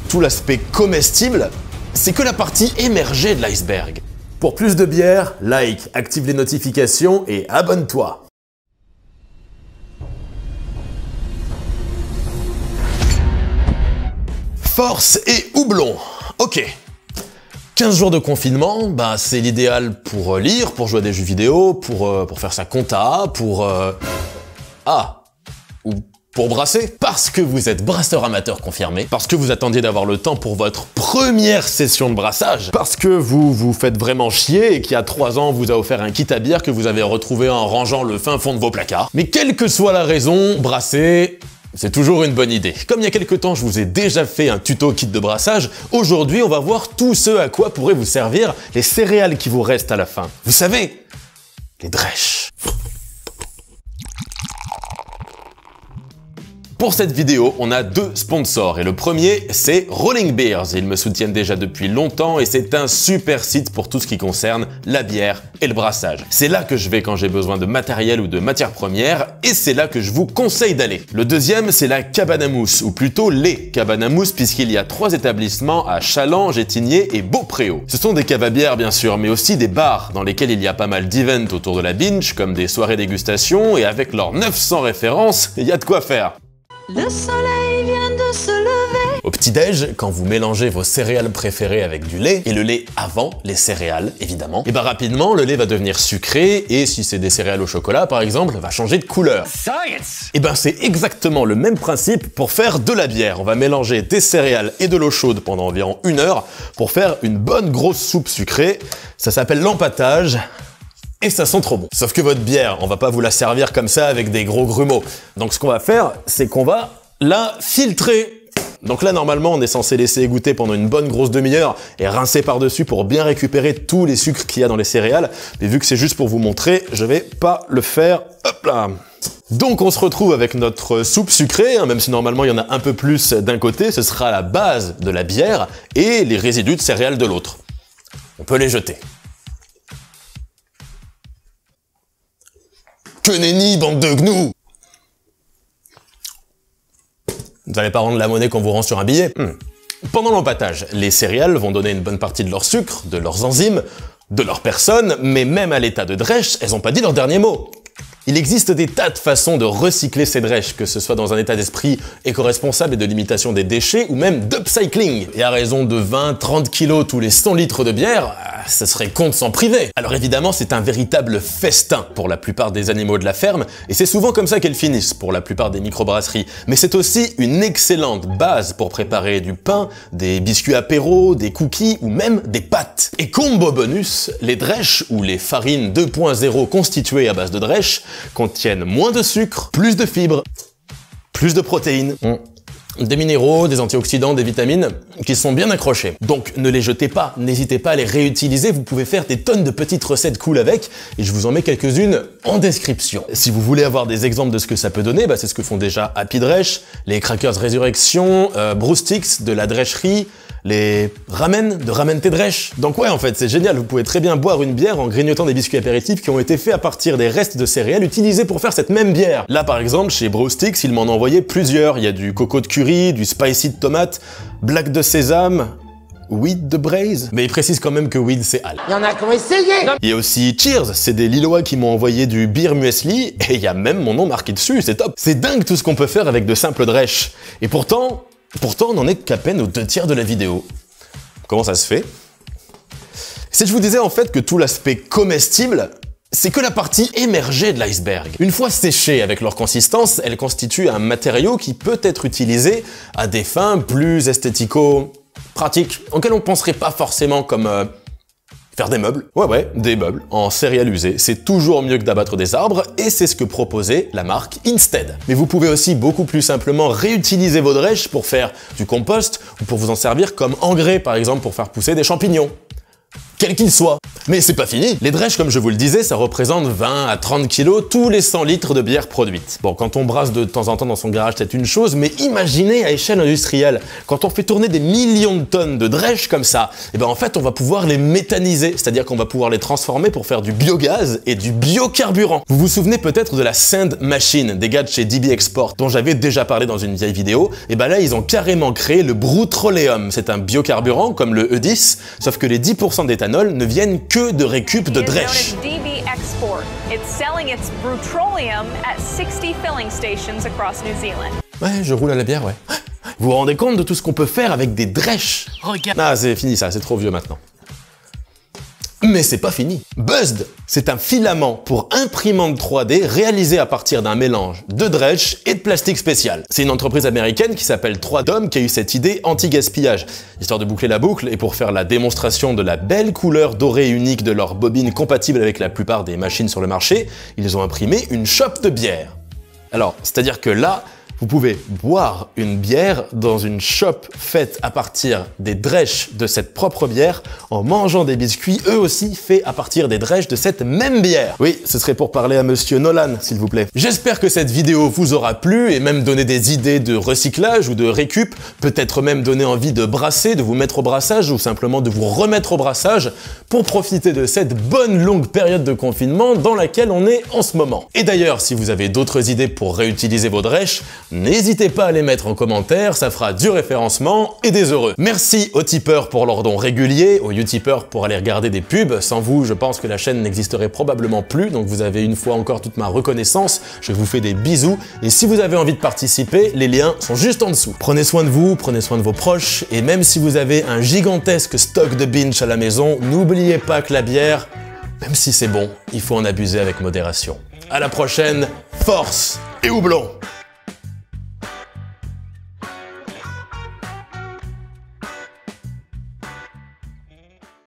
Tout l'aspect comestible, c'est que la partie émergée de l'iceberg. Pour plus de bière, like, active les notifications et abonne-toi. Force et houblon. Ok. 15 jours de confinement, bah c'est l'idéal pour lire, pour jouer à des jeux vidéo, pour faire sa compta, ou pour brasser. Parce que vous êtes brasseur amateur confirmé, parce que vous attendiez d'avoir le temps pour votre première session de brassage, parce que vous vous faites vraiment chier et qu'il y a 3 ans vous a offert un kit à bière que vous avez retrouvé en rangeant le fin fond de vos placards. Mais quelle que soit la raison, brasser, c'est toujours une bonne idée. Comme il y a quelques temps, je vous ai déjà fait un tuto kit de brassage, aujourd'hui on va voir tout ce à quoi pourraient vous servir les céréales qui vous restent à la fin. Vous savez, les drèches. Pour cette vidéo, on a 2 sponsors et le premier, c'est Rolling Beers. Ils me soutiennent déjà depuis longtemps et c'est un super site pour tout ce qui concerne la bière et le brassage. C'est là que je vais quand j'ai besoin de matériel ou de matières premières et c'est là que je vous conseille d'aller. Le deuxième, c'est la Cabane à Mousse, ou plutôt les Cabanes à Mousse, puisqu'il y a 3 établissements à Chaland, Gétigné et Beaupréau. Ce sont des caves à bière bien sûr, mais aussi des bars dans lesquels il y a pas mal d'events autour de la binge, comme des soirées dégustation, et avec leurs 900 références, il y a de quoi faire. Le soleil vient de se lever. Au petit-déj, quand vous mélangez vos céréales préférées avec du lait, et le lait avant les céréales, évidemment, et bah rapidement, le lait va devenir sucré, et si c'est des céréales au chocolat, par exemple, va changer de couleur. Science! Et ben c'est exactement le même principe pour faire de la bière. On va mélanger des céréales et de l'eau chaude pendant environ 1 heure pour faire une bonne grosse soupe sucrée. Ça s'appelle l'empâtage. Et ça sent trop bon. Sauf que votre bière, on va pas vous la servir comme ça avec des gros grumeaux. Donc ce qu'on va faire, c'est qu'on va la filtrer. Donc là, normalement, on est censé laisser égoutter pendant une bonne grosse demi-heure et rincer par-dessus pour bien récupérer tous les sucres qu'il y a dans les céréales. Mais vu que c'est juste pour vous montrer, je vais pas le faire. Hop là. Donc on se retrouve avec notre soupe sucrée, même si normalement il y en a un peu plus d'un côté, ce sera la base de la bière et les résidus de céréales de l'autre. On peut les jeter. Que nenni, bande de gnous! Vous n'allez pas rendre la monnaie qu'on vous rend sur un billet? Pendant l'empâtage, les céréales vont donner une bonne partie de leur sucre, de leurs enzymes, de leur personne, mais même à l'état de drèche, elles n'ont pas dit leur dernier mot. Il existe des tas de façons de recycler ces drèches, que ce soit dans un état d'esprit éco-responsable et de limitation des déchets, ou même d'upcycling. Et à raison de 20-30 kilos tous les 100 litres de bière, ce serait con de s'en priver. Alors évidemment, c'est un véritable festin pour la plupart des animaux de la ferme, et c'est souvent comme ça qu'elles finissent pour la plupart des microbrasseries. Mais c'est aussi une excellente base pour préparer du pain, des biscuits apéro, des cookies ou même des pâtes. Et combo bonus, les drèches, ou les farines 2.0 constituées à base de drèche, contiennent moins de sucre, plus de fibres, plus de protéines, des minéraux, des antioxydants, des vitamines qui sont bien accrochés. Donc ne les jetez pas, n'hésitez pas à les réutiliser, vous pouvez faire des tonnes de petites recettes cool avec, et je vous en mets quelques-unes en description. Si vous voulez avoir des exemples de ce que ça peut donner, c'est ce que font déjà Happy Drèche, les Crackers Résurrection, Brewsticks, de la drècherie, les ramen de Ramen Thé Drèche. Donc ouais, en fait, c'est génial, vous pouvez très bien boire une bière en grignotant des biscuits apéritifs qui ont été faits à partir des restes de céréales utilisés pour faire cette même bière. Là, par exemple, chez Brewsticks, ils m'en ont envoyé plusieurs. Il y a du coco de curry, du spicy de tomate, black de sésame, weed de braise. Mais ils précisent quand même que weed, c'est hal. Il y en a qui ont essayé. Il y a aussi Cheers, c'est des Lillois qui m'ont envoyé du beer muesli, et il y a même mon nom marqué dessus, c'est top. C'est dingue tout ce qu'on peut faire avec de simples drèches. Et pourtant, on n'en est qu'à peine aux 2/3 de la vidéo. Comment ça se fait? C'est que je vous disais en fait que tout l'aspect comestible, c'est que la partie émergée de l'iceberg. Une fois séchées avec leur consistance, elles constituent un matériau qui peut être utilisé à des fins plus esthético-pratiques, auxquelles on penserait pas forcément comme faire des meubles. Ouais, des meubles en céréales usées. C'est toujours mieux que d'abattre des arbres et c'est ce que proposait la marque Instead. Mais vous pouvez aussi beaucoup plus simplement réutiliser vos drèches pour faire du compost ou pour vous en servir comme engrais, par exemple pour faire pousser des champignons. Quels qu'ils soient. Mais c'est pas fini. Les drèches, comme je vous le disais, ça représente 20 à 30 kilos tous les 100 litres de bière produite. Bon, quand on brasse de temps en temps dans son garage, c'est une chose, mais imaginez à échelle industrielle, quand on fait tourner des millions de tonnes de drèches comme ça, et ben en fait on va pouvoir les méthaniser, c'est-à-dire qu'on va pouvoir les transformer pour faire du biogaz et du biocarburant. Vous vous souvenez peut-être de la Sand Machine, des gars de chez DB Export, dont j'avais déjà parlé dans une vieille vidéo, et ben là ils ont carrément créé le Brutroleum. C'est un biocarburant comme le E10, sauf que les 10% d'éthanol ne viennent que de récup de drèches. DB Export. It's selling its Brutroleum at 60 filling stations across New Zealand. Ouais, je roule à la bière, ouais. Vous vous rendez compte de tout ce qu'on peut faire avec des drèches? Regarde. Ah, c'est fini ça, c'est trop vieux maintenant. Mais c'est pas fini. Buzzed, c'est un filament pour imprimante 3D réalisé à partir d'un mélange de drèche et de plastique spécial. C'est une entreprise américaine qui s'appelle 3Dom qui a eu cette idée anti-gaspillage. Histoire de boucler la boucle et pour faire la démonstration de la belle couleur dorée unique de leur bobine compatible avec la plupart des machines sur le marché, ils ont imprimé une chope de bière. Alors, c'est-à-dire que là, vous pouvez boire une bière dans une chope faite à partir des drèches de cette propre bière en mangeant des biscuits, eux aussi faits à partir des drèches de cette même bière. Oui, ce serait pour parler à Monsieur Nolan, s'il vous plaît. J'espère que cette vidéo vous aura plu et même donné des idées de recyclage ou de récup, peut-être même donné envie de brasser, de vous mettre au brassage ou simplement de vous remettre au brassage pour profiter de cette bonne longue période de confinement dans laquelle on est en ce moment. Et d'ailleurs, si vous avez d'autres idées pour réutiliser vos drèches, n'hésitez pas à les mettre en commentaire, ça fera du référencement et des heureux. Merci aux tipeurs pour leurs dons réguliers, aux utipeurs pour aller regarder des pubs. Sans vous, je pense que la chaîne n'existerait probablement plus, donc vous avez une fois encore toute ma reconnaissance. Je vous fais des bisous, et si vous avez envie de participer, les liens sont juste en dessous. Prenez soin de vous, prenez soin de vos proches, et même si vous avez un gigantesque stock de binge à la maison, n'oubliez pas que la bière, même si c'est bon, il faut en abuser avec modération. À la prochaine, force et houblon!